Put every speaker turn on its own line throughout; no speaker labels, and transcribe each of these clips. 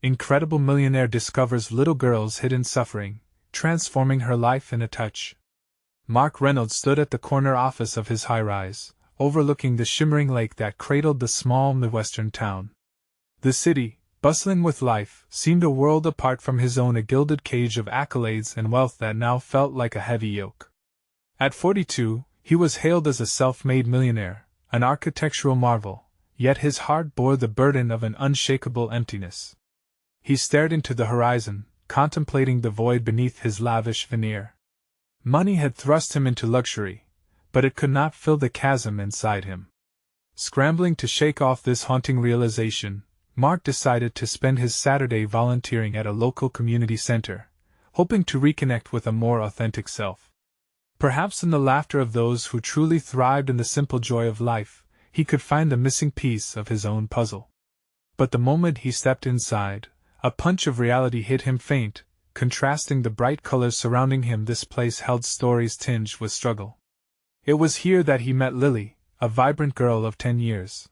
Incredible millionaire discovers little girl's hidden suffering, transforming her life in a touch. Mark Reynolds stood at the corner office of his high-rise, overlooking the shimmering lake that cradled the small Midwestern town. The city, bustling with life, seemed a world apart from his own, a gilded cage of accolades and wealth that now felt like a heavy yoke. At 42, he was hailed as a self-made millionaire, an architectural marvel, yet his heart bore the burden of an unshakable emptiness. He stared into the horizon, contemplating the void beneath his lavish veneer. Money had thrust him into luxury, but it could not fill the chasm inside him. Scrambling to shake off this haunting realization, Mark decided to spend his Saturday volunteering at a local community center, hoping to reconnect with a more authentic self. Perhaps in the laughter of those who truly thrived in the simple joy of life, he could find the missing piece of his own puzzle. But the moment he stepped inside, a punch of reality hit him faint, contrasting the bright colors surrounding him. This place held stories tinged with struggle. It was here that he met Lily, a vibrant girl of 10 years.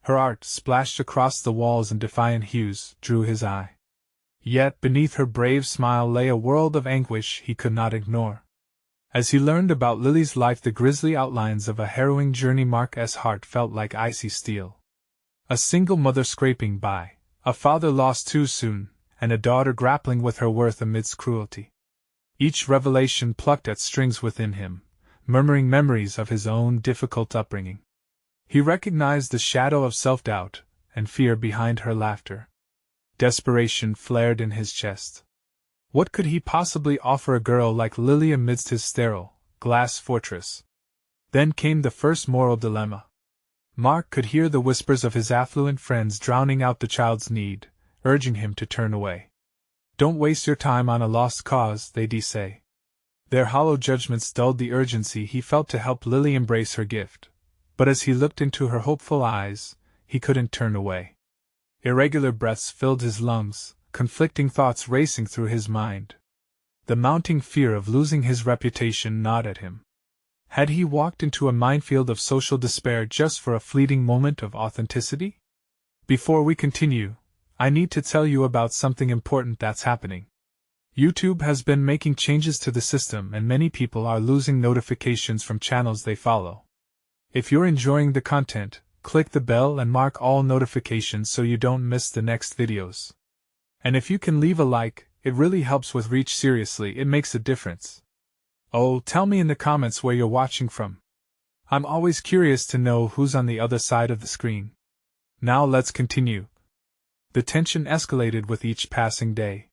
Her art, splashed across the walls in defiant hues, drew his eye. Yet beneath her brave smile lay a world of anguish he could not ignore. As he learned about Lily's life, the grisly outlines of a harrowing journey, Mark's heart felt like icy steel. A single mother scraping by, a father lost too soon, and a daughter grappling with her worth amidst cruelty. Each revelation plucked at strings within him, murmuring memories of his own difficult upbringing. He recognized the shadow of self-doubt and fear behind her laughter. Desperation flared in his chest. What could he possibly offer a girl like Lily amidst his sterile, glass fortress? Then came the first moral dilemma. Mark could hear the whispers of his affluent friends drowning out the child's need, urging him to turn away. "Don't waste your time on a lost cause," they'd say. Their hollow judgments dulled the urgency he felt to help Lily embrace her gift. But as he looked into her hopeful eyes, he couldn't turn away. Irregular breaths filled his lungs, conflicting thoughts racing through his mind. The mounting fear of losing his reputation gnawed at him. Had he walked into a minefield of social despair just for a fleeting moment of authenticity? Before we continue, I need to tell you about something important that's happening. YouTube has been making changes to the system, and many people are losing notifications from channels they follow. If you're enjoying the content, click the bell and mark all notifications so you don't miss the next videos. And if you can leave a like, it really helps with reach. Seriously, it makes a difference. Oh, tell me in the comments where you're watching from. I'm always curious to know who's on the other side of the screen. Now let's continue. The tension escalated with each passing day.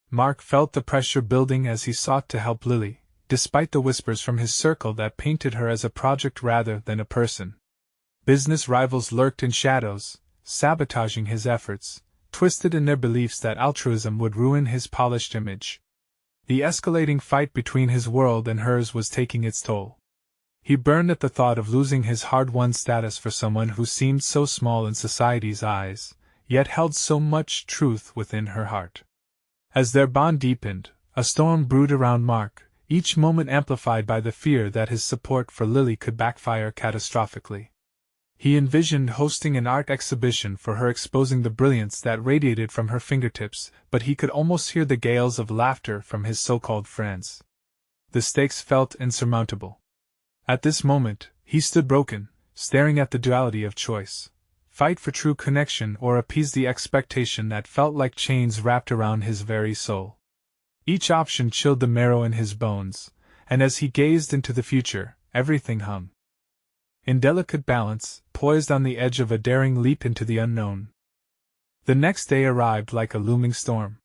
Mark felt the pressure building as he sought to help Lily, despite the whispers from his circle that painted her as a project rather than a person. Business rivals lurked in shadows, sabotaging his efforts, twisted in their beliefs that altruism would ruin his polished image. The escalating fight between his world and hers was taking its toll. He burned at the thought of losing his hard-won status for someone who seemed so small in society's eyes, yet held so much truth within her heart. As their bond deepened, a storm brewed around Mark, each moment amplified by the fear that his support for Lily could backfire catastrophically. He envisioned hosting an art exhibition for her, exposing the brilliance that radiated from her fingertips, but he could almost hear the gales of laughter from his so-called friends. The stakes felt insurmountable. At this moment, he stood broken, staring at the duality of choice: fight for true connection or appease the expectation that felt like chains wrapped around his very soul. Each option chilled the marrow in his bones, and as he gazed into the future, everything hung in delicate balance, poised on the edge of a daring leap into the unknown. The next day arrived like a looming storm.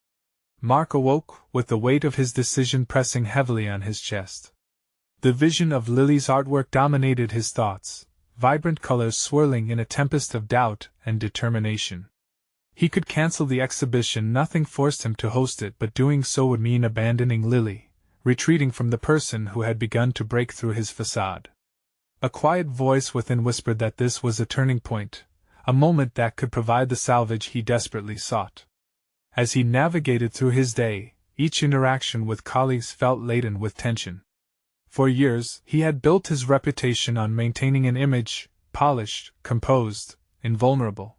Mark awoke, with the weight of his decision pressing heavily on his chest. The vision of Lily's artwork dominated his thoughts, vibrant colors swirling in a tempest of doubt and determination. He could cancel the exhibition, nothing forced him to host it, but doing so would mean abandoning Lily, retreating from the person who had begun to break through his facade. A quiet voice within whispered that this was a turning point, a moment that could provide the salvage he desperately sought. As he navigated through his day, each interaction with colleagues felt laden with tension. For years, he had built his reputation on maintaining an image, polished, composed, invulnerable.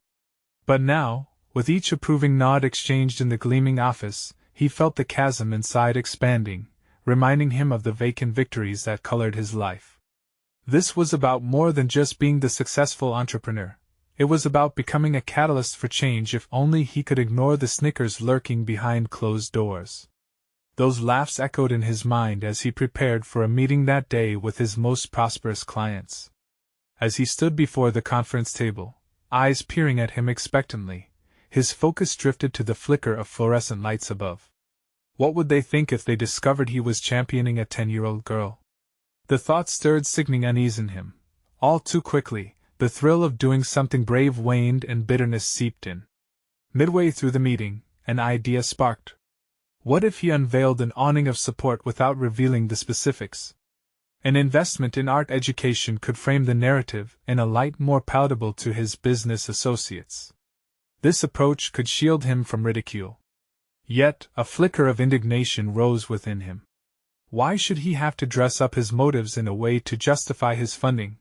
But now, With each approving nod exchanged in the gleaming office, he felt the chasm inside expanding, reminding him of the vacant victories that colored his life. This was about more than just being the successful entrepreneur. It was about becoming a catalyst for change if only he could ignore the snickers lurking behind closed doors. Those laughs echoed in his mind as he prepared for a meeting that day with his most prosperous clients. As he stood before the conference table, eyes peering at him expectantly, his focus drifted to the flicker of fluorescent lights above. What would they think if they discovered he was championing a 10-year-old girl? The thought stirred sickening unease in him. All too quickly, the thrill of doing something brave waned and bitterness seeped in. Midway through the meeting, an idea sparked. What if he unveiled an awning of support without revealing the specifics? An investment in art education could frame the narrative in a light more palatable to his business associates. This approach could shield him from ridicule. Yet, a flicker of indignation rose within him. Why should he have to dress up his motives in a way to justify his funding?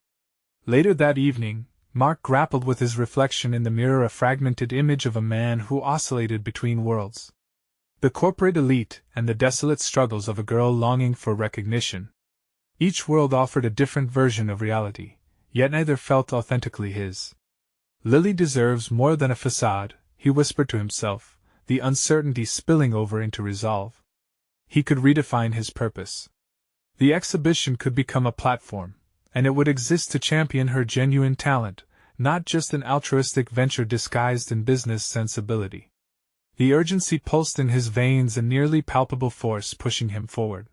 Later that evening, Mark grappled with his reflection in the mirror, a fragmented image of a man who oscillated between worlds. The corporate elite and the desolate struggles of a girl longing for recognition. Each world offered a different version of reality, yet neither felt authentically his. Lily deserves more than a facade, he whispered to himself, the uncertainty spilling over into resolve. He could redefine his purpose. The exhibition could become a platform, and it would exist to champion her genuine talent, not just an altruistic venture disguised in business sensibility. The urgency pulsed in his veins, a nearly palpable force pushing him forward.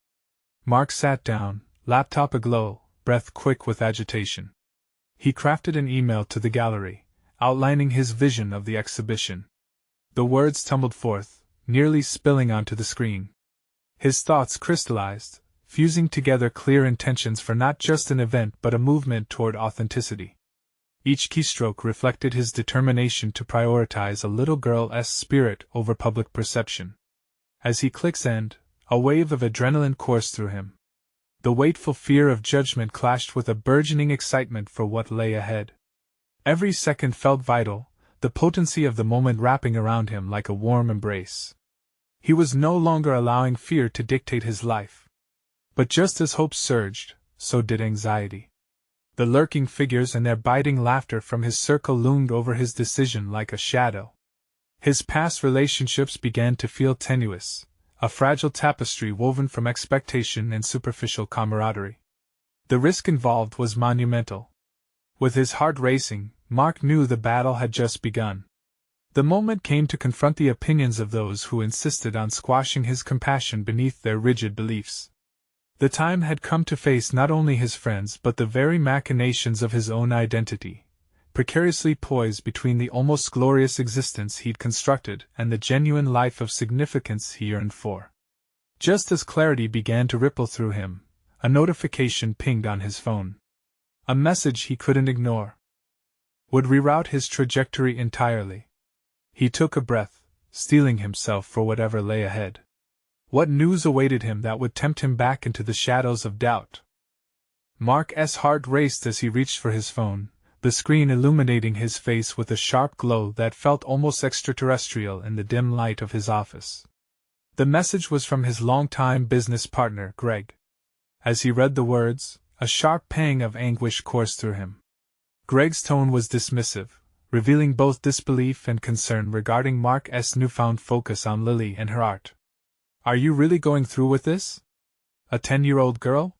Mark sat down, laptop aglow, breath quick with agitation. He crafted an email to the gallery, outlining his vision of the exhibition. The words tumbled forth, nearly spilling onto the screen. His thoughts crystallized, fusing together clear intentions for not just an event but a movement toward authenticity. Each keystroke reflected his determination to prioritize a little girl's spirit over public perception. As he clicked send, a wave of adrenaline coursed through him. The wakeful fear of judgment clashed with a burgeoning excitement for what lay ahead. Every second felt vital, the potency of the moment wrapping around him like a warm embrace. He was no longer allowing fear to dictate his life. But just as hope surged, so did anxiety. The lurking figures and their biting laughter from his circle loomed over his decision like a shadow. His past relationships began to feel tenuous, a fragile tapestry woven from expectation and superficial camaraderie. The risk involved was monumental. With his heart racing, Mark knew the battle had just begun. The moment came to confront the opinions of those who insisted on squashing his compassion beneath their rigid beliefs. The time had come to face not only his friends but the very machinations of his own identity, precariously poised between the almost glorious existence he'd constructed and the genuine life of significance he yearned for. Just as clarity began to ripple through him, a notification pinged on his phone. A message he couldn't ignore. Would reroute his trajectory entirely. He took a breath, steeling himself for whatever lay ahead. What news awaited him that would tempt him back into the shadows of doubt? Mark's heart raced as he reached for his phone, the screen illuminating his face with a sharp glow that felt almost extraterrestrial in the dim light of his office. The message was from his longtime business partner, Greg. As he read the words, a sharp pang of anguish coursed through him. Greg's tone was dismissive, revealing both disbelief and concern regarding Mark's newfound focus on Lily and her art. Are you really going through with this? A 10-year-old girl?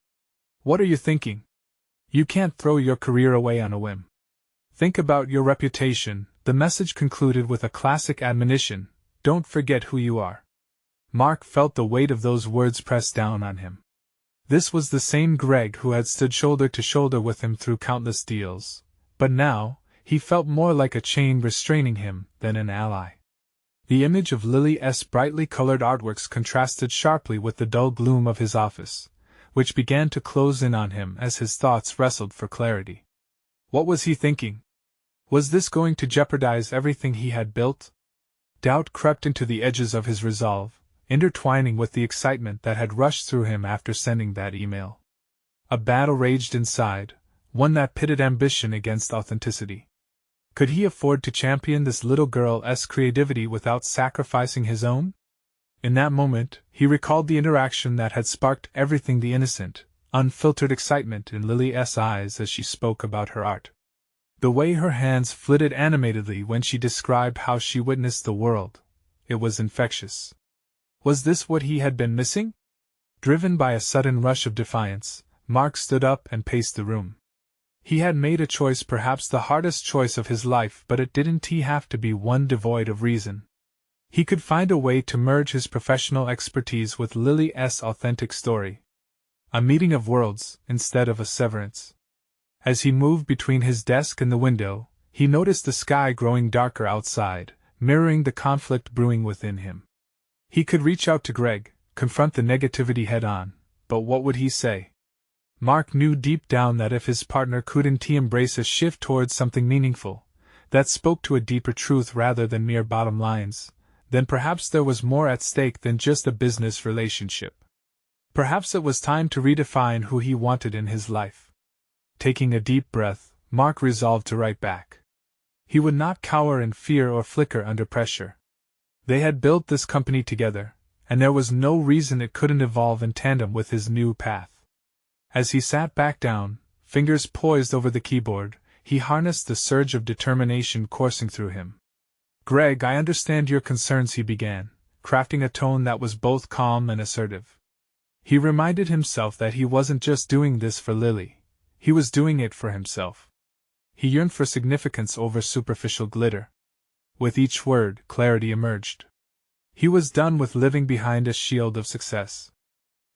What are you thinking? You can't throw your career away on a whim. Think about your reputation, the message concluded with a classic admonition, don't forget who you are. Mark felt the weight of those words press down on him. This was the same Greg who had stood shoulder to shoulder with him through countless deals, but now, he felt more like a chain restraining him than an ally. The image of Lily's brightly colored artworks contrasted sharply with the dull gloom of his office, which began to close in on him as his thoughts wrestled for clarity. What was he thinking? Was this going to jeopardize everything he had built? Doubt crept into the edges of his resolve, intertwining with the excitement that had rushed through him after sending that email. A battle raged inside, one that pitted ambition against authenticity. Could he afford to champion this little girl's creativity without sacrificing his own? In that moment, he recalled the interaction that had sparked everything, the innocent, unfiltered excitement in Lily's eyes as she spoke about her art. The way her hands flitted animatedly when she described how she witnessed the world. It was infectious. Was this what he had been missing? Driven by a sudden rush of defiance, Mark stood up and paced the room. He had made a choice, perhaps the hardest choice of his life, but it didn't have to be one devoid of reason. He could find a way to merge his professional expertise with Lily's authentic story. A meeting of worlds, instead of a severance. As he moved between his desk and the window, he noticed the sky growing darker outside, mirroring the conflict brewing within him. He could reach out to Greg, confront the negativity head-on, but what would he say? Mark knew deep down that if his partner couldn't embrace a shift towards something meaningful, that spoke to a deeper truth rather than mere bottom lines, then perhaps there was more at stake than just a business relationship. Perhaps it was time to redefine who he wanted in his life. Taking a deep breath, Mark resolved to write back. He would not cower in fear or flicker under pressure. They had built this company together, and there was no reason it couldn't evolve in tandem with his new path. As he sat back down, fingers poised over the keyboard, he harnessed the surge of determination coursing through him. "Greg, I understand your concerns," he began, crafting a tone that was both calm and assertive. He reminded himself that he wasn't just doing this for Lily, he was doing it for himself. He yearned for significance over superficial glitter. With each word, clarity emerged. He was done with living behind a shield of success.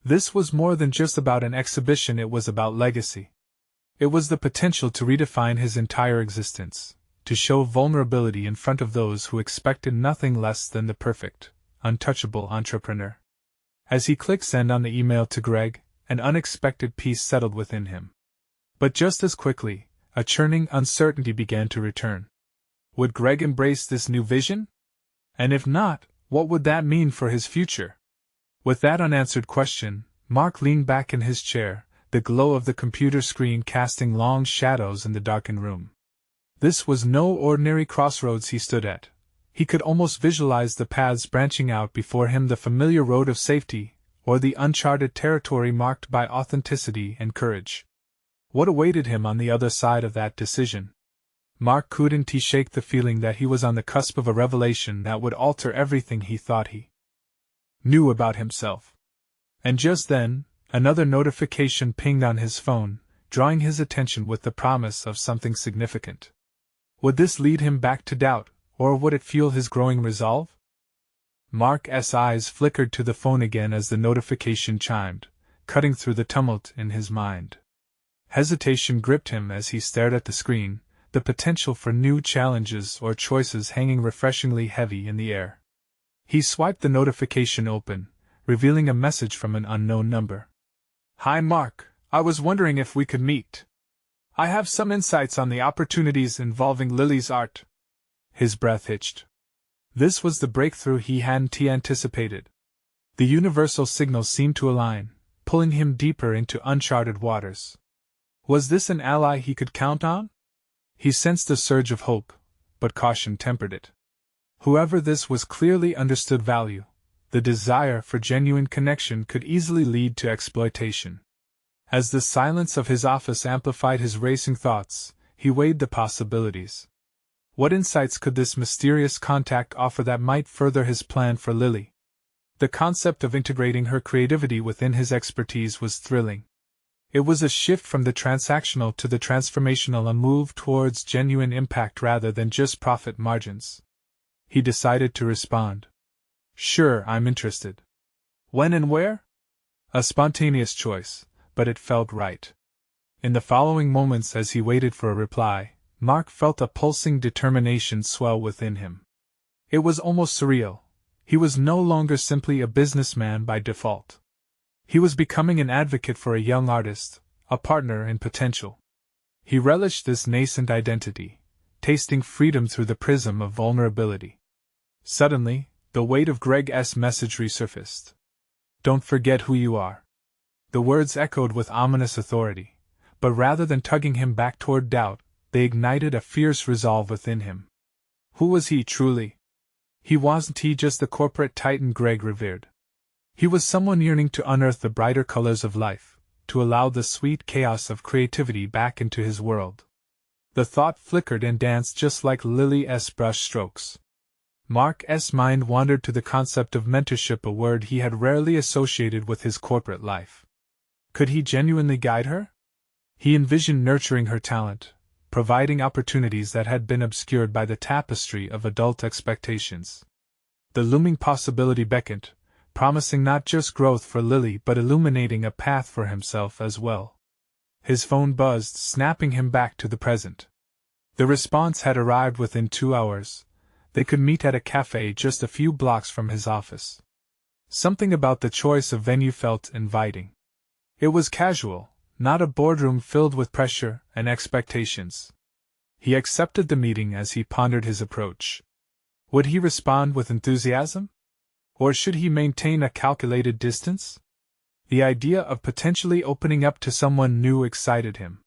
This was more than just about an exhibition, it was about legacy. It was the potential to redefine his entire existence, to show vulnerability in front of those who expected nothing less than the perfect, untouchable entrepreneur. As he clicked send on the email to Greg, an unexpected peace settled within him. But just as quickly, a churning uncertainty began to return. Would Greg embrace this new vision? And if not, what would that mean for his future? With that unanswered question, Mark leaned back in his chair, the glow of the computer screen casting long shadows in the darkened room. This was no ordinary crossroads he stood at. He could almost visualize the paths branching out before him, the familiar road of safety, or the uncharted territory marked by authenticity and courage. What awaited him on the other side of that decision? Mark couldn't shake the feeling that he was on the cusp of a revelation that would alter everything he thought he knew about himself. And just then, another notification pinged on his phone, drawing his attention with the promise of something significant. Would this lead him back to doubt, or would it fuel his growing resolve? Mark's eyes flickered to the phone again as the notification chimed, cutting through the tumult in his mind. Hesitation gripped him as he stared at the screen, the potential for new challenges or choices hanging refreshingly heavy in the air. He swiped the notification open, revealing a message from an unknown number. "Hi Mark, I was wondering if we could meet. I have some insights on the opportunities involving Lily's art." His breath hitched. This was the breakthrough he hadn't anticipated. The universal signals seemed to align, pulling him deeper into uncharted waters. Was this an ally he could count on? He sensed a surge of hope, but caution tempered it. Whoever this was clearly understood value. The desire for genuine connection could easily lead to exploitation. As the silence of his office amplified his racing thoughts, he weighed the possibilities. What insights could this mysterious contact offer that might further his plan for Lily? The concept of integrating her creativity within his expertise was thrilling. It was a shift from the transactional to the transformational, a move towards genuine impact rather than just profit margins. He decided to respond. "Sure, I'm interested." "When and where?" A spontaneous choice, but it felt right. In the following moments, as he waited for a reply, Mark felt a pulsing determination swell within him. It was almost surreal. He was no longer simply a businessman by default. He was becoming an advocate for a young artist, a partner in potential. He relished this nascent identity, tasting freedom through the prism of vulnerability. Suddenly, the weight of Greg's message resurfaced. "Don't forget who you are." The words echoed with ominous authority, but rather than tugging him back toward doubt, they ignited a fierce resolve within him. Who was he truly? He wasn't just the corporate titan Greg revered. He was someone yearning to unearth the brighter colors of life, to allow the sweet chaos of creativity back into his world. The thought flickered and danced just like Lily's brush strokes. Mark's mind wandered to the concept of mentorship, a word he had rarely associated with his corporate life. Could he genuinely guide her? He envisioned nurturing her talent, providing opportunities that had been obscured by the tapestry of adult expectations. The looming possibility beckoned, promising not just growth for Lily but illuminating a path for himself as well. His phone buzzed, snapping him back to the present. The response had arrived within 2 hours. They could meet at a cafe just a few blocks from his office. Something about the choice of venue felt inviting. It was casual, not a boardroom filled with pressure and expectations. He accepted the meeting as he pondered his approach. Would he respond with enthusiasm? Or should he maintain a calculated distance? The idea of potentially opening up to someone new excited him.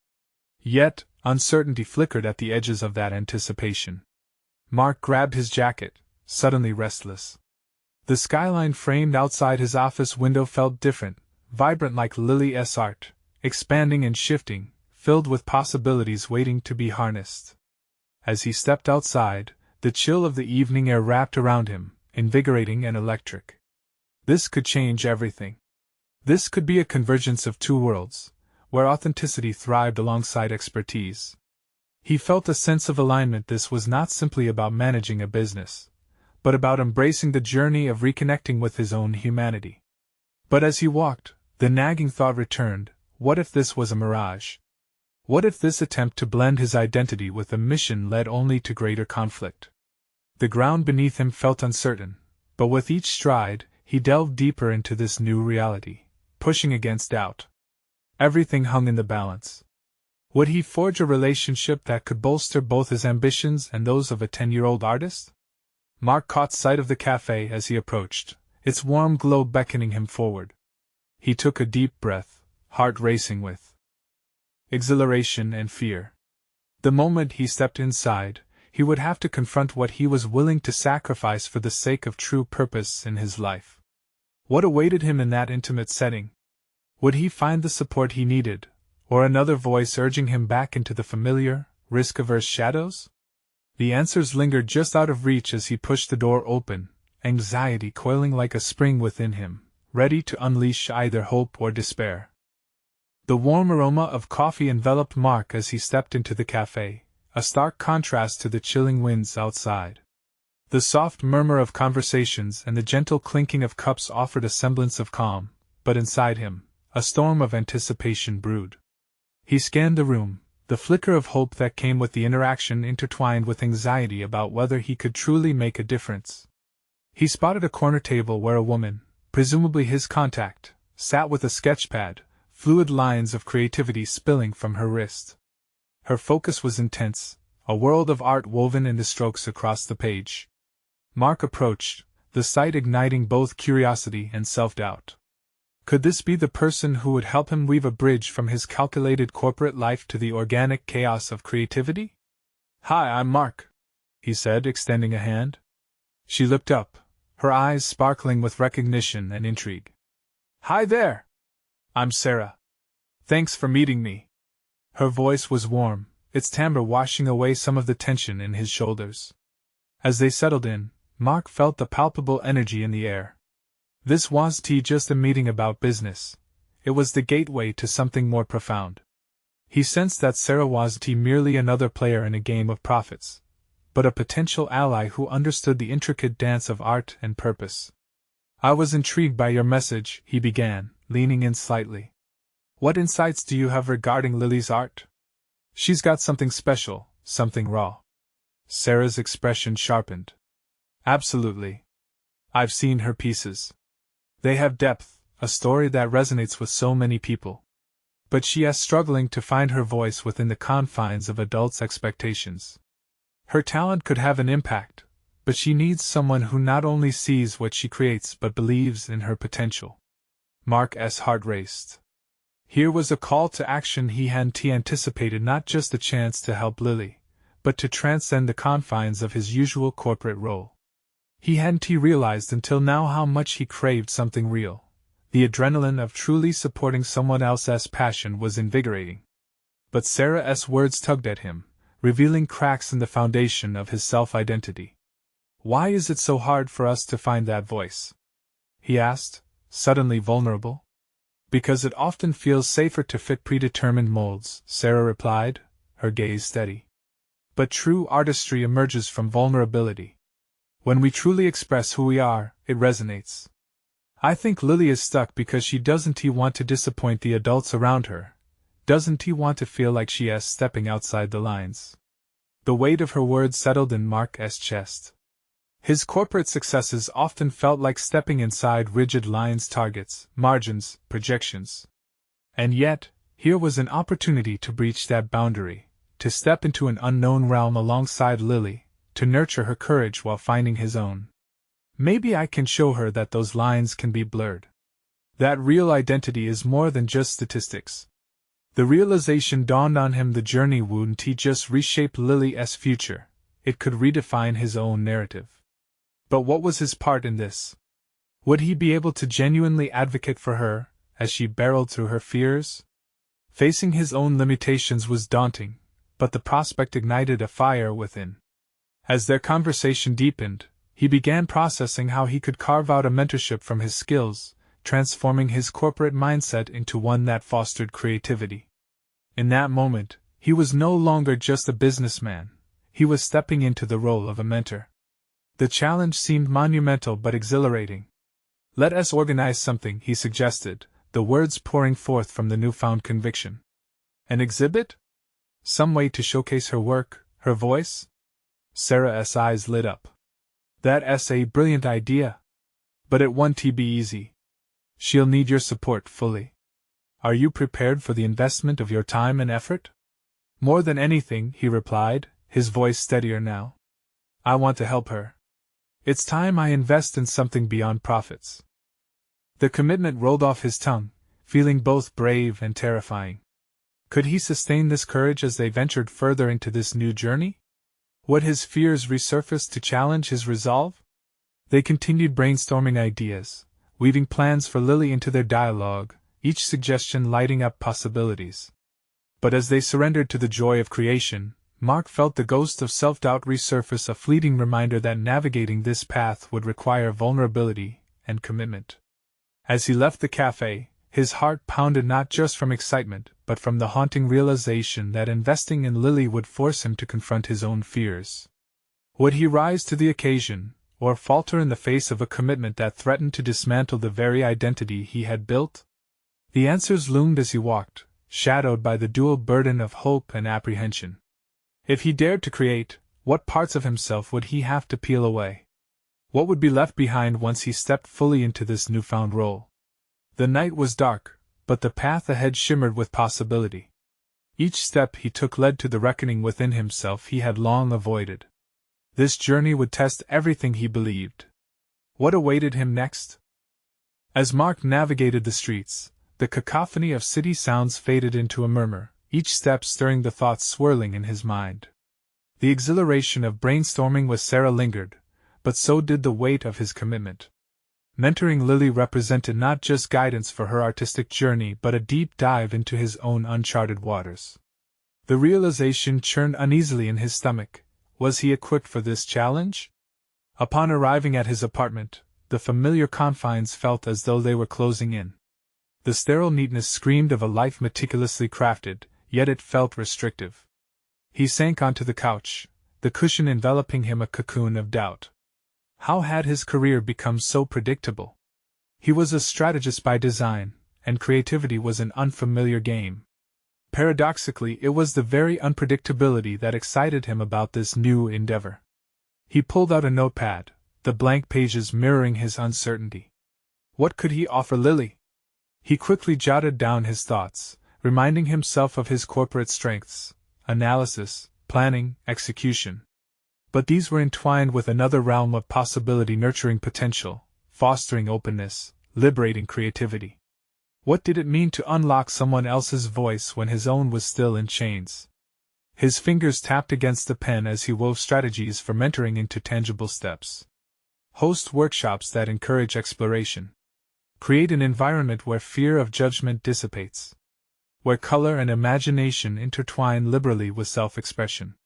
Yet, uncertainty flickered at the edges of that anticipation. Mark grabbed his jacket, suddenly restless. The skyline framed outside his office window felt different, vibrant like Lily's art, expanding and shifting, filled with possibilities waiting to be harnessed. As he stepped outside, the chill of the evening air wrapped around him, invigorating and electric. This could change everything. This could be a convergence of two worlds, where authenticity thrived alongside expertise. He felt a sense of alignment. This was not simply about managing a business, but about embracing the journey of reconnecting with his own humanity. But as he walked, the nagging thought returned, what if this was a mirage? What if this attempt to blend his identity with a mission led only to greater conflict? The ground beneath him felt uncertain, but with each stride, he delved deeper into this new reality, pushing against doubt. Everything hung in the balance. Would he forge a relationship that could bolster both his ambitions and those of a 10-year-old artist? Mark caught sight of the cafe as he approached, its warm glow beckoning him forward. He took a deep breath, heart racing with exhilaration and fear. The moment he stepped inside, he would have to confront what he was willing to sacrifice for the sake of true purpose in his life. What awaited him in that intimate setting? Would he find the support he needed, or another voice urging him back into the familiar, risk-averse shadows? The answers lingered just out of reach as he pushed the door open, anxiety coiling like a spring within him, ready to unleash either hope or despair. The warm aroma of coffee enveloped Mark as he stepped into the cafe, a stark contrast to the chilling winds outside. The soft murmur of conversations and the gentle clinking of cups offered a semblance of calm, but inside him, a storm of anticipation brewed. He scanned the room, the flicker of hope that came with the interaction intertwined with anxiety about whether he could truly make a difference. He spotted a corner table where a woman, presumably his contact, sat with a sketchpad, fluid lines of creativity spilling from her wrist. Her focus was intense, a world of art woven in the strokes across the page. Mark approached, the sight igniting both curiosity and self-doubt. Could this be the person who would help him weave a bridge from his calculated corporate life to the organic chaos of creativity? "Hi, I'm Mark," he said, extending a hand. She looked up, her eyes sparkling with recognition and intrigue. "Hi there! I'm Sarah. Thanks for meeting me." Her voice was warm, its timbre washing away some of the tension in his shoulders. As they settled in, Mark felt the palpable energy in the air. This wasn't just a meeting about business. It was the gateway to something more profound. He sensed that Sarah wasn't merely another player in a game of profits, but a potential ally who understood the intricate dance of art and purpose. "I was intrigued by your message," he began, leaning in slightly. "What insights do you have regarding Lily's art? She's got something special, something raw." Sarah's expression sharpened. "Absolutely. I've seen her pieces. They have depth, a story that resonates with so many people. But she is struggling to find her voice within the confines of adults' expectations. Her talent could have an impact, but she needs someone who not only sees what she creates but believes in her potential." Mark's heart raced. Here was a call to action he hadn't anticipated, not just a chance to help Lily, but to transcend the confines of his usual corporate role. He hadn't realized until now how much he craved something real. The adrenaline of truly supporting someone else's passion was invigorating. But Sarah's words tugged at him, revealing cracks in the foundation of his self-identity. "Why is it so hard for us to find that voice?" he asked, suddenly vulnerable. "Because it often feels safer to fit predetermined molds," Sarah replied, her gaze steady. "But true artistry emerges from vulnerability. When we truly express who we are, it resonates. I think Lily is stuck because she doesn't want to disappoint the adults around her, doesn't want to feel like she is stepping outside the lines." The weight of her words settled in Mark's chest. His corporate successes often felt like stepping inside rigid lines, targets, margins, projections. And yet, here was an opportunity to breach that boundary, to step into an unknown realm alongside Lily, to nurture her courage while finding his own. "Maybe I can show her that those lines can be blurred. That real identity is more than just statistics." The realization dawned on him: the journey wouldn't just reshape Lily's future, it could redefine his own narrative. But what was his part in this? Would he be able to genuinely advocate for her, as she barreled through her fears? Facing his own limitations was daunting, but the prospect ignited a fire within. As their conversation deepened, he began processing how he could carve out a mentorship from his skills, transforming his corporate mindset into one that fostered creativity. In that moment, he was no longer just a businessman, he was stepping into the role of a mentor. The challenge seemed monumental but exhilarating. "Let us organize something," he suggested, the words pouring forth from the newfound conviction. "An exhibit? Some way to showcase her work, her voice?" Sarah's eyes lit up. "That's a brilliant idea. But it won't be easy. She'll need your support fully. Are you prepared for the investment of your time and effort?" "More than anything," he replied, his voice steadier now. "I want to help her. It's time I invest in something beyond profits." The commitment rolled off his tongue, feeling both brave and terrifying. Could he sustain this courage as they ventured further into this new journey? Would his fears resurface to challenge his resolve? They continued brainstorming ideas, weaving plans for Lily into their dialogue, each suggestion lighting up possibilities. But as they surrendered to the joy of creation, Mark felt the ghost of self-doubt resurface, a fleeting reminder that navigating this path would require vulnerability and commitment. As he left the cafe, his heart pounded not just from excitement, but from the haunting realization that investing in Lily would force him to confront his own fears. Would he rise to the occasion, or falter in the face of a commitment that threatened to dismantle the very identity he had built? The answers loomed as he walked, shadowed by the dual burden of hope and apprehension. If he dared to create, what parts of himself would he have to peel away? What would be left behind once he stepped fully into this newfound role? The night was dark, but the path ahead shimmered with possibility. Each step he took led to the reckoning within himself he had long avoided. This journey would test everything he believed. What awaited him next? As Mark navigated the streets, the cacophony of city sounds faded into a murmur, each step stirring the thoughts swirling in his mind. The exhilaration of brainstorming with Sarah lingered, but so did the weight of his commitment. Mentoring Lily represented not just guidance for her artistic journey but a deep dive into his own uncharted waters. The realization churned uneasily in his stomach. Was he equipped for this challenge? Upon arriving at his apartment, the familiar confines felt as though they were closing in. The sterile neatness screamed of a life meticulously crafted, yet it felt restrictive. He sank onto the couch, the cushion enveloping him a cocoon of doubt. How had his career become so predictable? He was a strategist by design, and creativity was an unfamiliar game. Paradoxically, it was the very unpredictability that excited him about this new endeavor. He pulled out a notepad, the blank pages mirroring his uncertainty. What could he offer Lily? He quickly jotted down his thoughts, reminding himself of his corporate strengths: analysis, planning, execution. But these were entwined with another realm of possibility, nurturing potential, fostering openness, liberating creativity. What did it mean to unlock someone else's voice when his own was still in chains? His fingers tapped against the pen as he wove strategies for mentoring into tangible steps. Host workshops that encourage exploration. Create an environment where fear of judgment dissipates. Where color and imagination intertwine liberally with self-expression.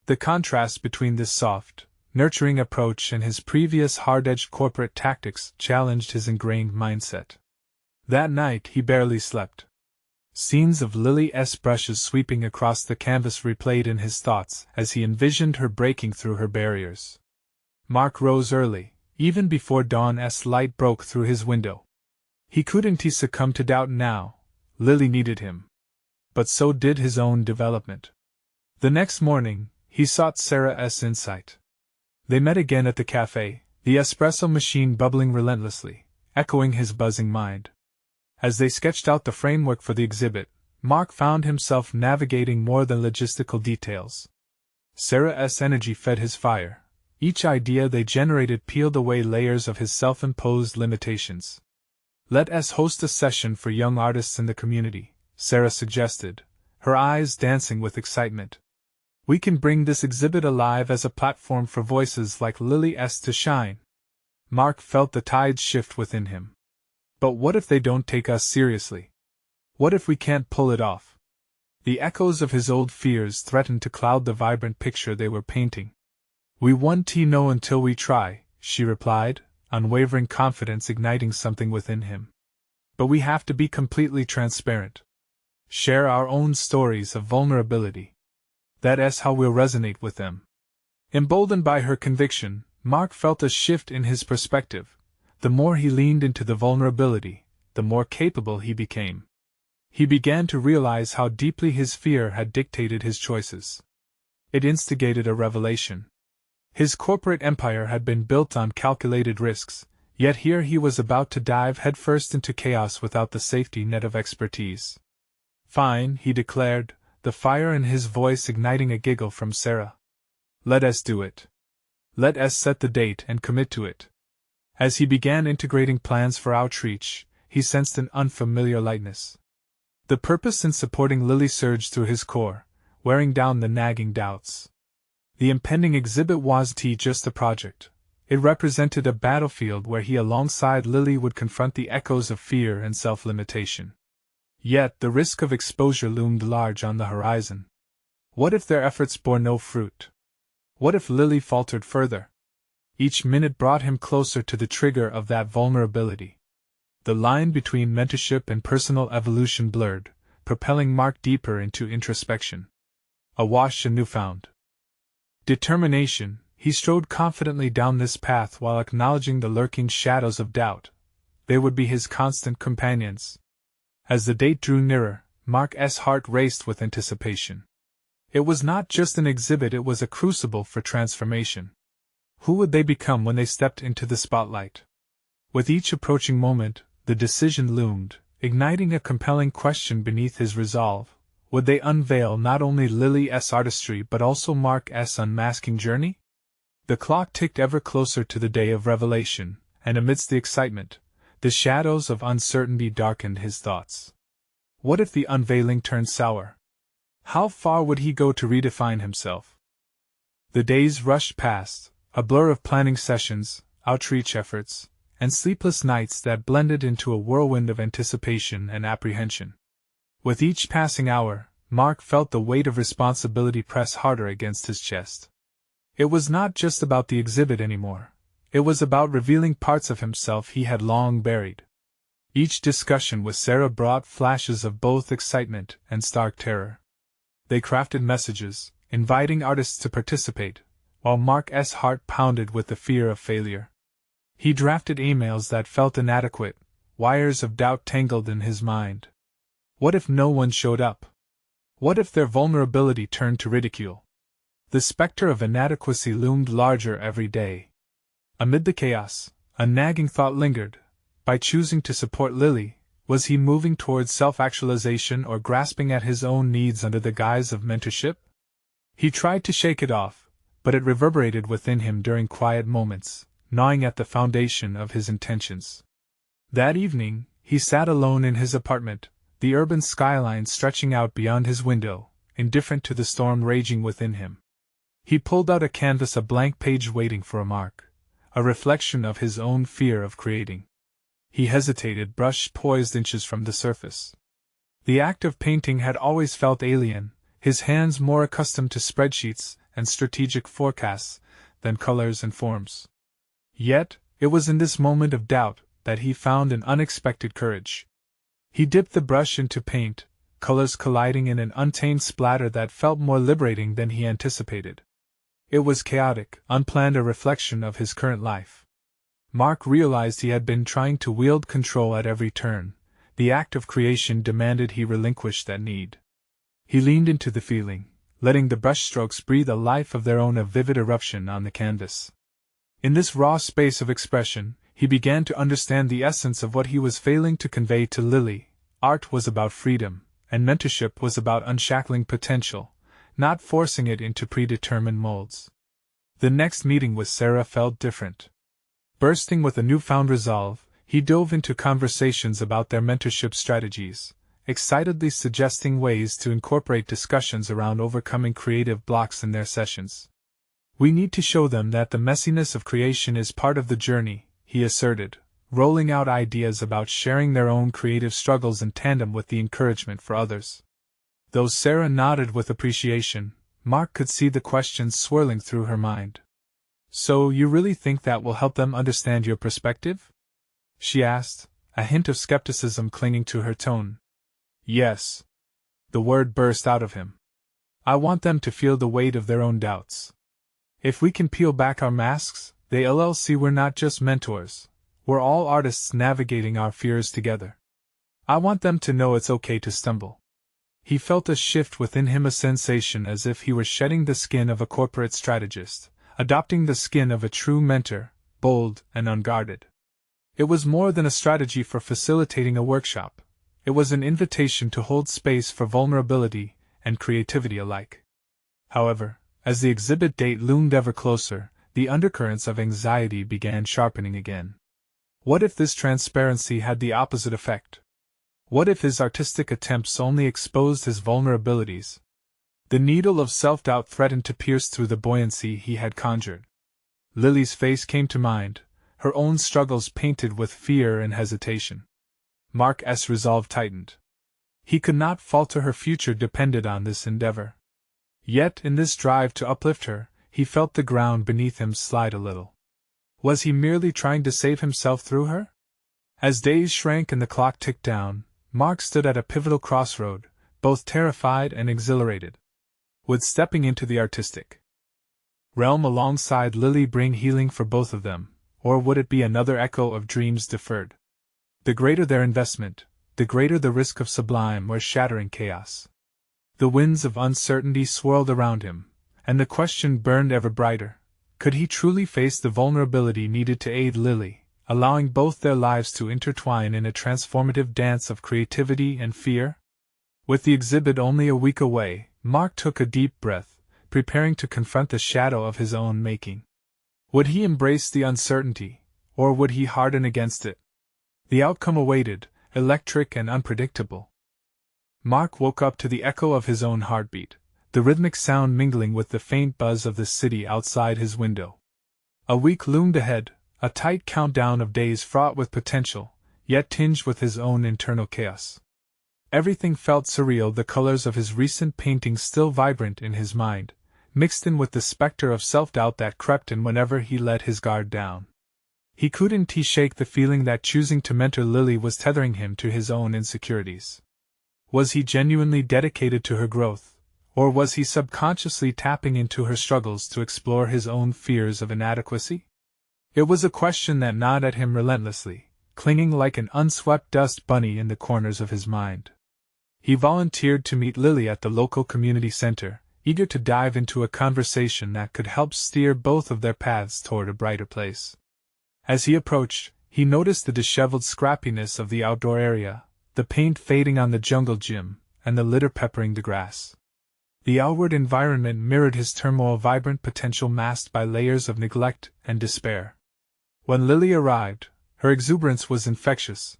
The contrast between this soft, nurturing approach and his previous hard-edged corporate tactics challenged his ingrained mindset. That night he barely slept. Scenes of Lily's brushes sweeping across the canvas replayed in his thoughts as he envisioned her breaking through her barriers. Mark rose early, even before dawn's light broke through his window. He succumb to doubt now. Lily needed him. But so did his own development. The next morning, he sought Sarah's insight. They met again at the cafe, the espresso machine bubbling relentlessly, echoing his buzzing mind. As they sketched out the framework for the exhibit, Mark found himself navigating more than logistical details. Sarah's energy fed his fire. Each idea they generated peeled away layers of his self-imposed limitations. "Let us host a session for young artists in the community," Sarah suggested, her eyes dancing with excitement. "We can bring this exhibit alive as a platform for voices like Lily's to shine." Mark felt the tides shift within him. But what if they don't take us seriously? What if we can't pull it off? The echoes of his old fears threatened to cloud the vibrant picture they were painting. "We won't know until we try," she replied, unwavering confidence igniting something within him. "But we have to be completely transparent. Share our own stories of vulnerability. That's how we'll resonate with them." Emboldened by her conviction, Mark felt a shift in his perspective. The more he leaned into the vulnerability, the more capable he became. He began to realize how deeply his fear had dictated his choices. It instigated a revelation. His corporate empire had been built on calculated risks, yet here he was about to dive headfirst into chaos without the safety net of expertise. "Fine," he declared, the fire in his voice igniting a giggle from Sarah. "Let us do it. Let us set the date and commit to it." As he began integrating plans for outreach, he sensed an unfamiliar lightness. The purpose in supporting Lily surged through his core, wearing down the nagging doubts. The impending exhibit wasn't just a project. It represented a battlefield where he alongside Lily would confront the echoes of fear and self-limitation. Yet the risk of exposure loomed large on the horizon. What if their efforts bore no fruit? What if Lily faltered further? Each minute brought him closer to the trigger of that vulnerability. The line between mentorship and personal evolution blurred, propelling Mark deeper into introspection. Awash in newfound determination, he strode confidently down this path while acknowledging the lurking shadows of doubt. They would be his constant companions. As the date drew nearer, Mark's heart raced with anticipation. It was not just an exhibit, it was a crucible for transformation. Who would they become when they stepped into the spotlight? With each approaching moment, the decision loomed, igniting a compelling question beneath his resolve. Would they unveil not only Lily's artistry but also Mark's unmasking journey? The clock ticked ever closer to the day of revelation, and amidst the excitement, the shadows of uncertainty darkened his thoughts. What if the unveiling turned sour? How far would he go to redefine himself? The days rushed past, a blur of planning sessions, outreach efforts, and sleepless nights that blended into a whirlwind of anticipation and apprehension. With each passing hour, Mark felt the weight of responsibility press harder against his chest. It was not just about the exhibit anymore. It was about revealing parts of himself he had long buried. Each discussion with Sarah brought flashes of both excitement and stark terror. They crafted messages, inviting artists to participate, while Mark's heart pounded with the fear of failure. He drafted emails that felt inadequate, wires of doubt tangled in his mind. What if no one showed up? What if their vulnerability turned to ridicule? The specter of inadequacy loomed larger every day. Amid the chaos, a nagging thought lingered. By choosing to support Lily, was he moving towards self-actualization or grasping at his own needs under the guise of mentorship? He tried to shake it off, but it reverberated within him during quiet moments, gnawing at the foundation of his intentions. That evening, he sat alone in his apartment, the urban skyline stretching out beyond his window, indifferent to the storm raging within him. He pulled out a canvas, a blank page waiting for a mark, a reflection of his own fear of creating. He hesitated, brush poised inches from the surface. The act of painting had always felt alien, his hands more accustomed to spreadsheets and strategic forecasts than colors and forms. Yet, it was in this moment of doubt that he found an unexpected courage. He dipped the brush into paint, colors colliding in an untamed splatter that felt more liberating than he anticipated. It was chaotic, unplanned, a reflection of his current life. Mark realized he had been trying to wield control at every turn. The act of creation demanded he relinquish that need. He leaned into the feeling, letting the brushstrokes breathe a life of their own, a vivid eruption on the canvas. In this raw space of expression, he began to understand the essence of what he was failing to convey to Lily. Art was about freedom, and mentorship was about unshackling potential, not forcing it into predetermined molds. The next meeting with Sarah felt different. Bursting with a newfound resolve, he dove into conversations about their mentorship strategies, excitedly suggesting ways to incorporate discussions around overcoming creative blocks in their sessions. "We need to show them that the messiness of creation is part of the journey," he asserted, rolling out ideas about sharing their own creative struggles in tandem with the encouragement for others. Though Sarah nodded with appreciation, Mark could see the questions swirling through her mind. "So you really think that will help them understand your perspective?" she asked, a hint of skepticism clinging to her tone. "Yes." The word burst out of him. "I want them to feel the weight of their own doubts. If we can peel back our masks, they'll see we're not just mentors, we're all artists navigating our fears together. I want them to know it's okay to stumble." He felt a shift within him, a sensation as if he were shedding the skin of a corporate strategist, adopting the skin of a true mentor, bold and unguarded. It was more than a strategy for facilitating a workshop. It was an invitation to hold space for vulnerability and creativity alike. However, as the exhibit date loomed ever closer, the undercurrents of anxiety began sharpening again. What if this transparency had the opposite effect? What if his artistic attempts only exposed his vulnerabilities? The needle of self-doubt threatened to pierce through the buoyancy he had conjured. Lily's face came to mind, her own struggles painted with fear and hesitation. Mark's resolve tightened. He could not falter, her future depended on this endeavor. Yet, in this drive to uplift her, he felt the ground beneath him slide a little. Was he merely trying to save himself through her? As days shrank and the clock ticked down, Mark stood at a pivotal crossroad, both terrified and exhilarated. Would stepping into the artistic realm alongside Lily bring healing for both of them, or would it be another echo of dreams deferred? The greater their investment, the greater the risk of sublime or shattering chaos. The winds of uncertainty swirled around him, and the question burned ever brighter. Could he truly face the vulnerability needed to aid Lily, allowing both their lives to intertwine in a transformative dance of creativity and fear? With the exhibit only a week away, Mark took a deep breath, preparing to confront the shadow of his own making. Would he embrace the uncertainty, or would he harden against it? The outcome awaited, electric and unpredictable. Mark woke up to the echo of his own heartbeat, the rhythmic sound mingling with the faint buzz of the city outside his window. A week loomed ahead, a tight countdown of days fraught with potential, yet tinged with his own internal chaos. Everything felt surreal, the colors of his recent paintings still vibrant in his mind, mixed in with the specter of self-doubt that crept in whenever he let his guard down. He couldn't shake the feeling that choosing to mentor Lily was tethering him to his own insecurities. Was he genuinely dedicated to her growth, or was he subconsciously tapping into her struggles to explore his own fears of inadequacy? It was a question that gnawed at him relentlessly, clinging like an unswept dust bunny in the corners of his mind. He volunteered to meet Lily at the local community center, eager to dive into a conversation that could help steer both of their paths toward a brighter place. As he approached, he noticed the disheveled scrappiness of the outdoor area, the paint fading on the jungle gym, and the litter peppering the grass. The outward environment mirrored his turmoil, vibrant potential masked by layers of neglect and despair. When Lily arrived, her exuberance was infectious,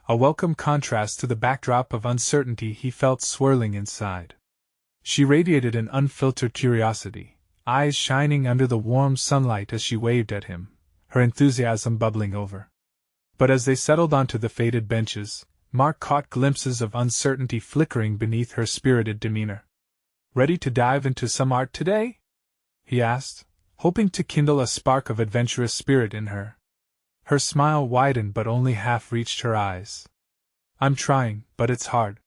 a welcome contrast to the backdrop of uncertainty he felt swirling inside. She radiated an unfiltered curiosity, eyes shining under the warm sunlight as she waved at him, her enthusiasm bubbling over. But as they settled onto the faded benches, Mark caught glimpses of uncertainty flickering beneath her spirited demeanor. "Ready to dive into some art today?" he asked, hoping to kindle a spark of adventurous spirit in her. Her smile widened but only half reached her eyes. "I'm trying, but it's hard."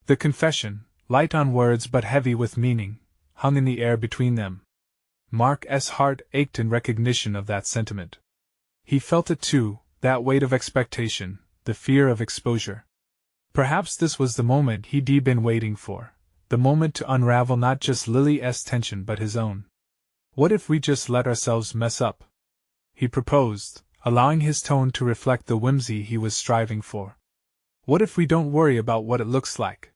The confession, light on words but heavy with meaning, hung in the air between them. Mark's heart ached in recognition of that sentiment. He felt it too, that weight of expectation, the fear of exposure. Perhaps this was the moment he'd been waiting for, the moment to unravel not just Lily's tension but his own. "What if we just let ourselves mess up?" he proposed, allowing his tone to reflect the whimsy he was striving for. "What if we don't worry about what it looks like?"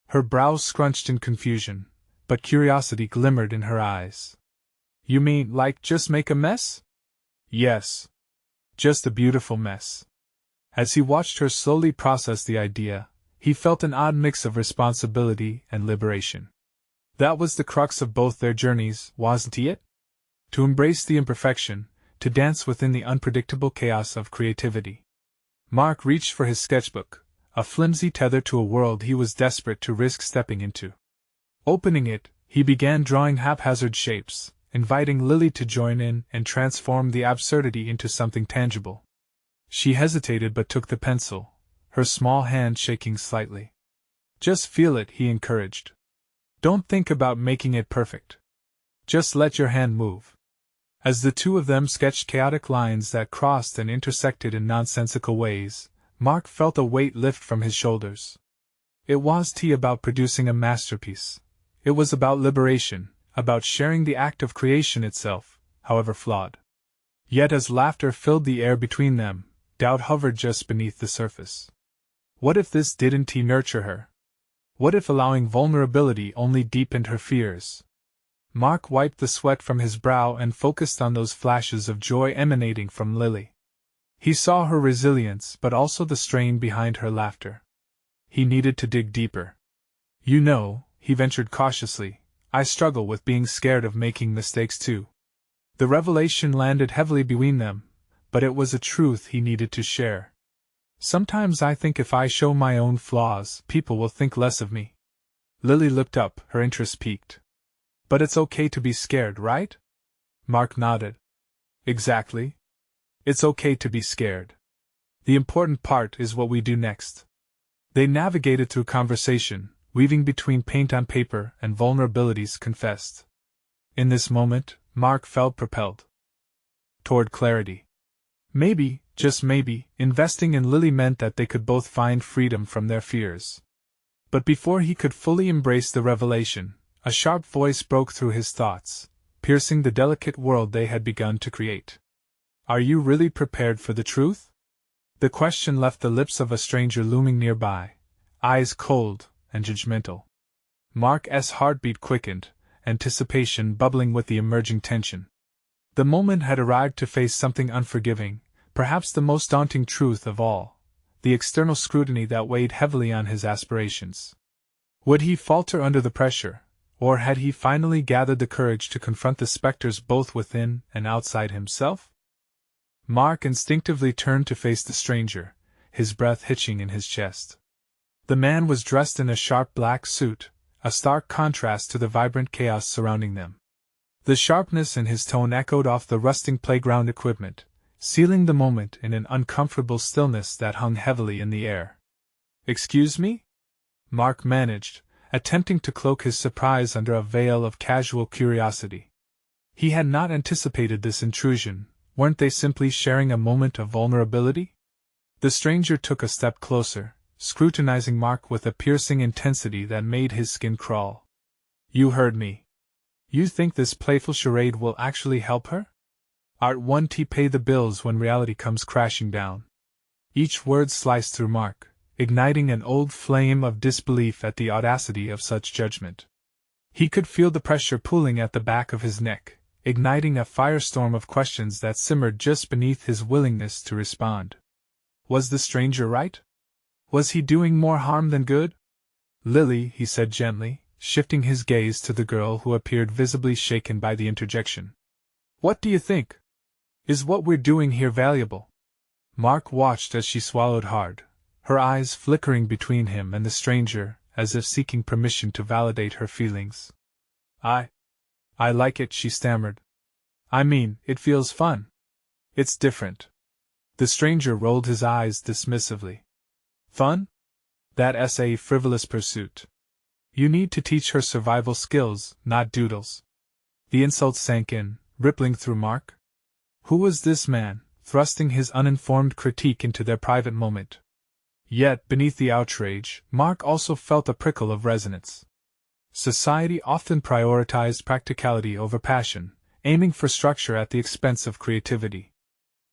Her brows scrunched in confusion, but curiosity glimmered in her eyes. "You mean, like, just make a mess?" "Yes. Just a beautiful mess." As he watched her slowly process the idea, he felt an odd mix of responsibility and liberation. That was the crux of both their journeys, wasn't it? To embrace the imperfection, to dance within the unpredictable chaos of creativity. Mark reached for his sketchbook, a flimsy tether to a world he was desperate to risk stepping into. Opening it, he began drawing haphazard shapes, inviting Lily to join in and transform the absurdity into something tangible. She hesitated but took the pencil, her small hand shaking slightly. "Just feel it," he encouraged. "Don't think about making it perfect. Just let your hand move." As the two of them sketched chaotic lines that crossed and intersected in nonsensical ways, Mark felt a weight lift from his shoulders. It wasn't about producing a masterpiece. It was about liberation, about sharing the act of creation itself, however flawed. Yet as laughter filled the air between them, doubt hovered just beneath the surface. What if this didn't nurture her? What if allowing vulnerability only deepened her fears? Mark wiped the sweat from his brow and focused on those flashes of joy emanating from Lily. He saw her resilience but also the strain behind her laughter. He needed to dig deeper. "You know," he ventured cautiously, "I struggle with being scared of making mistakes too." The revelation landed heavily between them, but it was a truth he needed to share. "Sometimes I think if I show my own flaws, people will think less of me." Lily looked up, her interest piqued. "But it's okay to be scared, right?" Mark nodded. "Exactly. It's okay to be scared. The important part is what we do next." They navigated through conversation, weaving between paint on paper and vulnerabilities confessed. In this moment, Mark felt propelled toward clarity. Maybe, just maybe, investing in Lily meant that they could both find freedom from their fears. But before he could fully embrace the revelation, a sharp voice broke through his thoughts, piercing the delicate world they had begun to create. "Are you really prepared for the truth?" The question left the lips of a stranger looming nearby, eyes cold and judgmental. Mark's heartbeat quickened, anticipation bubbling with the emerging tension. The moment had arrived to face something unforgiving, perhaps the most daunting truth of all, the external scrutiny that weighed heavily on his aspirations. Would he falter under the pressure, or had he finally gathered the courage to confront the specters both within and outside himself? Mark instinctively turned to face the stranger, his breath hitching in his chest. The man was dressed in a sharp black suit, a stark contrast to the vibrant chaos surrounding them. The sharpness in his tone echoed off the rusting playground equipment, sealing the moment in an uncomfortable stillness that hung heavily in the air. "Excuse me?" Mark managed, attempting to cloak his surprise under a veil of casual curiosity. He had not anticipated this intrusion. Weren't they simply sharing a moment of vulnerability? The stranger took a step closer, scrutinizing Mark with a piercing intensity that made his skin crawl. "You heard me. You think this playful charade will actually help her? Art won't pay the bills when reality comes crashing down." Each word sliced through Mark, igniting an old flame of disbelief at the audacity of such judgment. He could feel the pressure pulling at the back of his neck, igniting a firestorm of questions that simmered just beneath his willingness to respond. Was the stranger right? Was he doing more harm than good? Lily, he said gently, shifting his gaze to the girl who appeared visibly shaken by the interjection. What do you think? Is what we're doing here valuable? Mark watched as she swallowed hard, her eyes flickering between him and the stranger, as if seeking permission to validate her feelings. I like it, she stammered. I mean, it feels fun. It's different. The stranger rolled his eyes dismissively. Fun? That's a frivolous pursuit. You need to teach her survival skills, not doodles. The insult sank in, rippling through Mark. Who was this man, thrusting his uninformed critique into their private moment? Yet, beneath the outrage, Mark also felt a prickle of resonance. Society often prioritized practicality over passion, aiming for structure at the expense of creativity.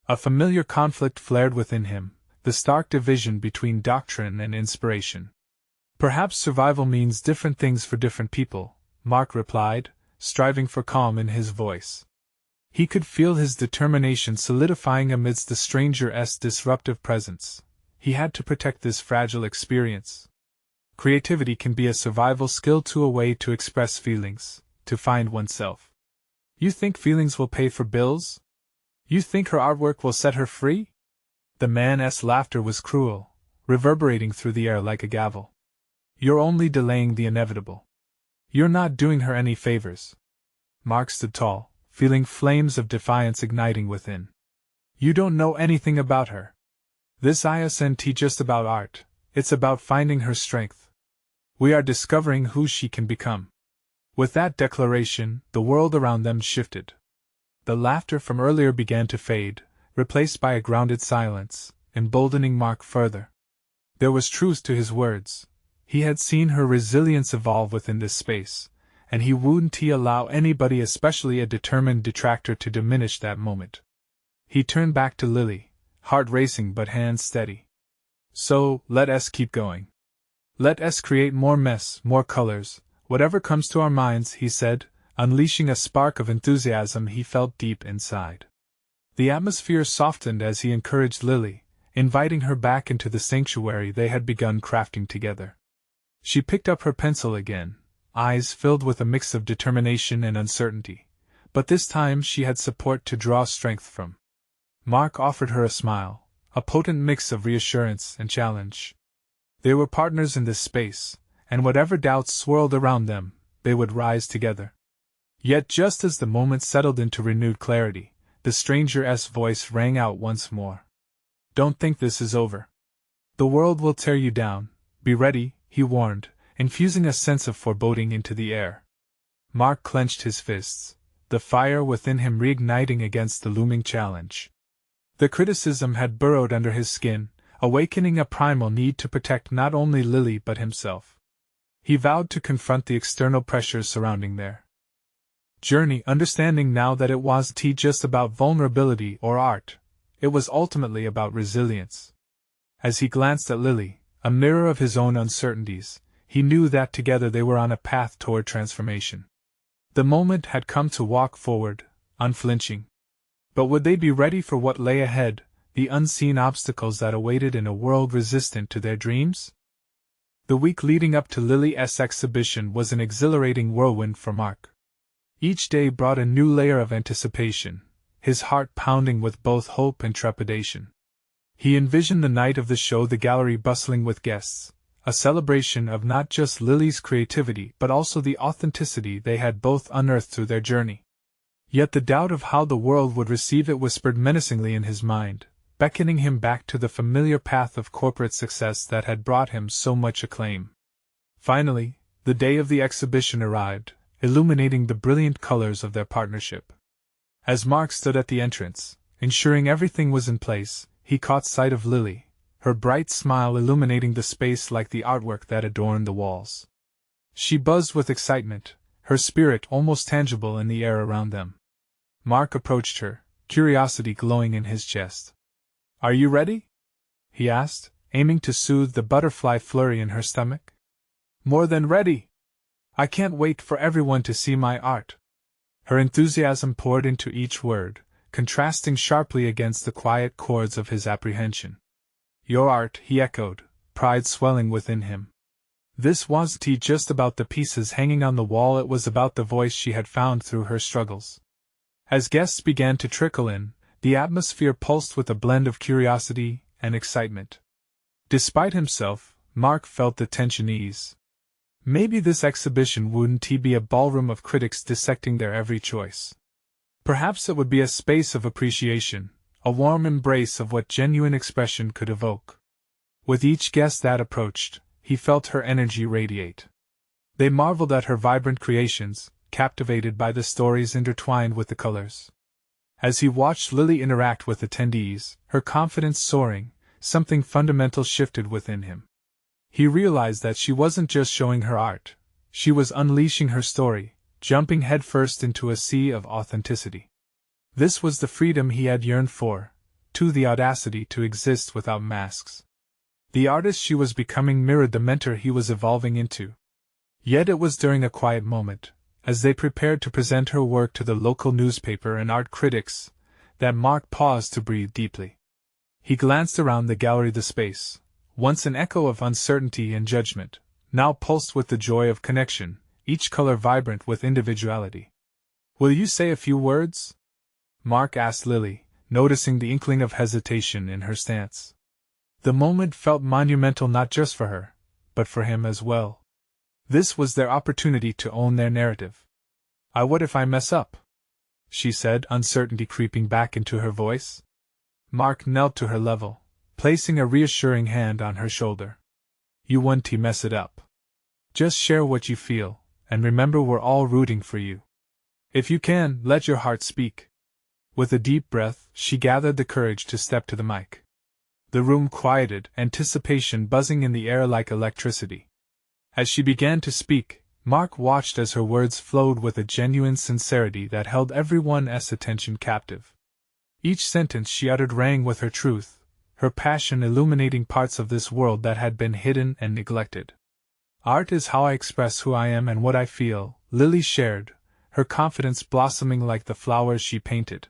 A familiar conflict flared within him, the stark division between doctrine and inspiration. Perhaps survival means different things for different people, Mark replied, striving for calm in his voice. He could feel his determination solidifying amidst the stranger's disruptive presence. He had to protect this fragile experience. Creativity can be a survival skill too, a way to express feelings, to find oneself. You think feelings will pay for bills? You think her artwork will set her free? The man's laughter was cruel, reverberating through the air like a gavel. You're only delaying the inevitable. You're not doing her any favors. Mark stood tall, feeling flames of defiance igniting within. You don't know anything about her. This isn't just about art, it's about finding her strength. We are discovering who she can become. With that declaration, the world around them shifted. The laughter from earlier began to fade, replaced by a grounded silence, emboldening Mark further. There was truth to his words. He had seen her resilience evolve within this space, and he wouldn't allow anybody, especially a determined detractor, to diminish that moment. He turned back to Lily, heart racing but hands steady. So, let us keep going. Let us create more mess, more colors, whatever comes to our minds, he said, unleashing a spark of enthusiasm he felt deep inside. The atmosphere softened as he encouraged Lily, inviting her back into the sanctuary they had begun crafting together. She picked up her pencil again, eyes filled with a mix of determination and uncertainty, but this time she had support to draw strength from. Mark offered her a smile, a potent mix of reassurance and challenge. They were partners in this space, and whatever doubts swirled around them, they would rise together. Yet just as the moment settled into renewed clarity, the stranger's voice rang out once more. Don't think this is over. The world will tear you down. Be ready, he warned, infusing a sense of foreboding into the air. Mark clenched his fists, the fire within him reigniting against the looming challenge. The criticism had burrowed under his skin, awakening a primal need to protect not only Lily but himself. He vowed to confront the external pressures surrounding their journey, understanding now that it wasn't just about vulnerability or art, it was ultimately about resilience. As he glanced at Lily, a mirror of his own uncertainties, he knew that together they were on a path toward transformation. The moment had come to walk forward, unflinching. But would they be ready for what lay ahead, the unseen obstacles that awaited in a world resistant to their dreams? The week leading up to Lily's exhibition was an exhilarating whirlwind for Mark. Each day brought a new layer of anticipation, his heart pounding with both hope and trepidation. He envisioned the night of the show, the gallery bustling with guests, a celebration of not just Lily's creativity but also the authenticity they had both unearthed through their journey. Yet the doubt of how the world would receive it whispered menacingly in his mind, beckoning him back to the familiar path of corporate success that had brought him so much acclaim. Finally, the day of the exhibition arrived, illuminating the brilliant colors of their partnership. As Mark stood at the entrance, ensuring everything was in place, he caught sight of Lily, her bright smile illuminating the space like the artwork that adorned the walls. She buzzed with excitement, her spirit almost tangible in the air around them. Mark approached her, curiosity glowing in his chest. Are you ready? He asked, aiming to soothe the butterfly flurry in her stomach. More than ready! I can't wait for everyone to see my art. Her enthusiasm poured into each word, contrasting sharply against the quiet chords of his apprehension. Your art, he echoed, pride swelling within him. This wasn't just about the pieces hanging on the wall, it was about the voice she had found through her struggles. As guests began to trickle in, the atmosphere pulsed with a blend of curiosity and excitement. Despite himself, Mark felt the tension ease. Maybe this exhibition wouldn't be a ballroom of critics dissecting their every choice. Perhaps it would be a space of appreciation, a warm embrace of what genuine expression could evoke. With each guest that approached, he felt her energy radiate. They marveled at her vibrant creations, captivated by the stories intertwined with the colors. As he watched Lily interact with attendees, her confidence soaring, something fundamental shifted within him. He realized that she wasn't just showing her art, she was unleashing her story, jumping headfirst into a sea of authenticity. This was the freedom he had yearned for, the audacity to exist without masks. The artist she was becoming mirrored the mentor he was evolving into. Yet it was during a quiet moment, as they prepared to present her work to the local newspaper and art critics, that Mark paused to breathe deeply. He glanced around the gallery, the space, once an echo of uncertainty and judgment, now pulsed with the joy of connection, each color vibrant with individuality. "Will you say a few words?" Mark asked Lily, noticing the inkling of hesitation in her stance. The moment felt monumental not just for her, but for him as well. This was their opportunity to own their narrative. What if I mess up?" she said, uncertainty creeping back into her voice. Mark knelt to her level, placing a reassuring hand on her shoulder. "You won't mess it up. Just share what you feel, and remember we're all rooting for you. If you can, let your heart speak." With a deep breath, she gathered the courage to step to the mic. The room quieted, anticipation buzzing in the air like electricity. As she began to speak, Mark watched as her words flowed with a genuine sincerity that held everyone's attention captive. Each sentence she uttered rang with her truth, her passion illuminating parts of this world that had been hidden and neglected. "Art is how I express who I am and what I feel," Lily shared, her confidence blossoming like the flowers she painted.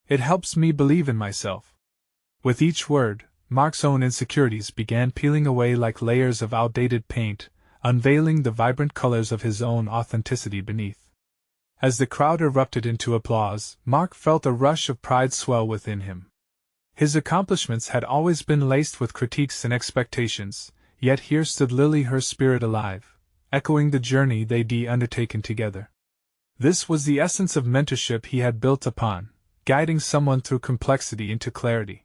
"It helps me believe in myself." With each word, Mark's own insecurities began peeling away like layers of outdated paint, unveiling the vibrant colors of his own authenticity beneath. As the crowd erupted into applause, Mark felt a rush of pride swell within him. His accomplishments had always been laced with critiques and expectations, yet here stood Lily, her spirit alive, echoing the journey they'd undertaken together. This was the essence of mentorship he had built upon, guiding someone through complexity into clarity.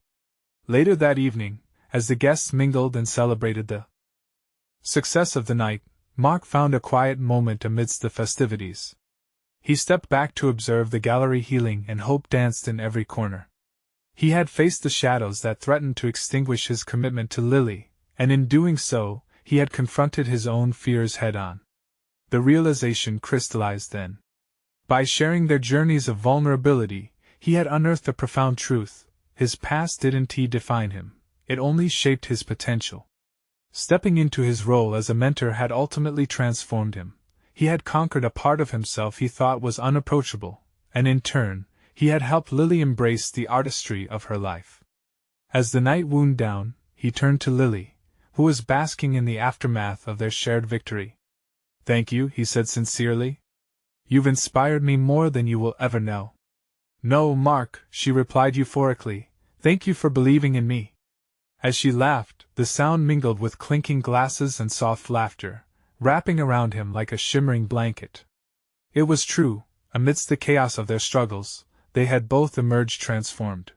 Later that evening, as the guests mingled and celebrated the success of the night, Mark found a quiet moment amidst the festivities. He stepped back to observe the gallery healing, and hope danced in every corner. He had faced the shadows that threatened to extinguish his commitment to Lily, and in doing so, he had confronted his own fears head-on. The realization crystallized then. By sharing their journeys of vulnerability, he had unearthed a profound truth: his past didn't define him, it only shaped his potential. Stepping into his role as a mentor had ultimately transformed him. He had conquered a part of himself he thought was unapproachable, and in turn, he had helped Lily embrace the artistry of her life. As the night wound down, he turned to Lily, who was basking in the aftermath of their shared victory. "Thank you," he said sincerely. "You've inspired me more than you will ever know." "No, Mark," she replied euphorically, "thank you for believing in me." As she laughed, the sound mingled with clinking glasses and soft laughter, wrapping around him like a shimmering blanket. It was true, amidst the chaos of their struggles, they had both emerged transformed.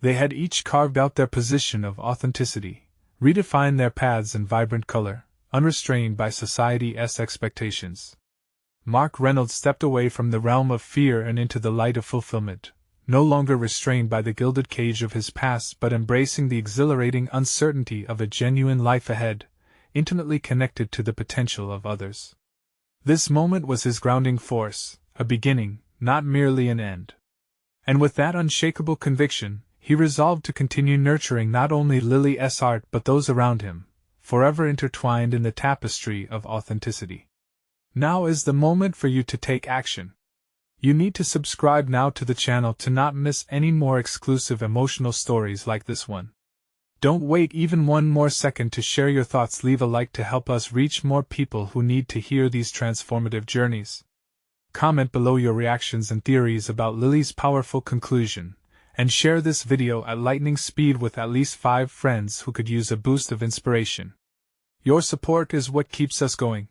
They had each carved out their position of authenticity, redefined their paths in vibrant color, unrestrained by society's expectations. Mark Reynolds stepped away from the realm of fear and into the light of fulfillment, no longer restrained by the gilded cage of his past but embracing the exhilarating uncertainty of a genuine life ahead, intimately connected to the potential of others. This moment was his grounding force, a beginning, not merely an end. And with that unshakable conviction, he resolved to continue nurturing not only Lily's art but those around him, forever intertwined in the tapestry of authenticity. Now is the moment for you to take action. You need to subscribe now to the channel to not miss any more exclusive emotional stories like this one. Don't wait even one more second to share your thoughts. Leave a like to help us reach more people who need to hear these transformative journeys. Comment below your reactions and theories about Lily's powerful conclusion, and share this video at lightning speed with at least 5 friends who could use a boost of inspiration. Your support is what keeps us going.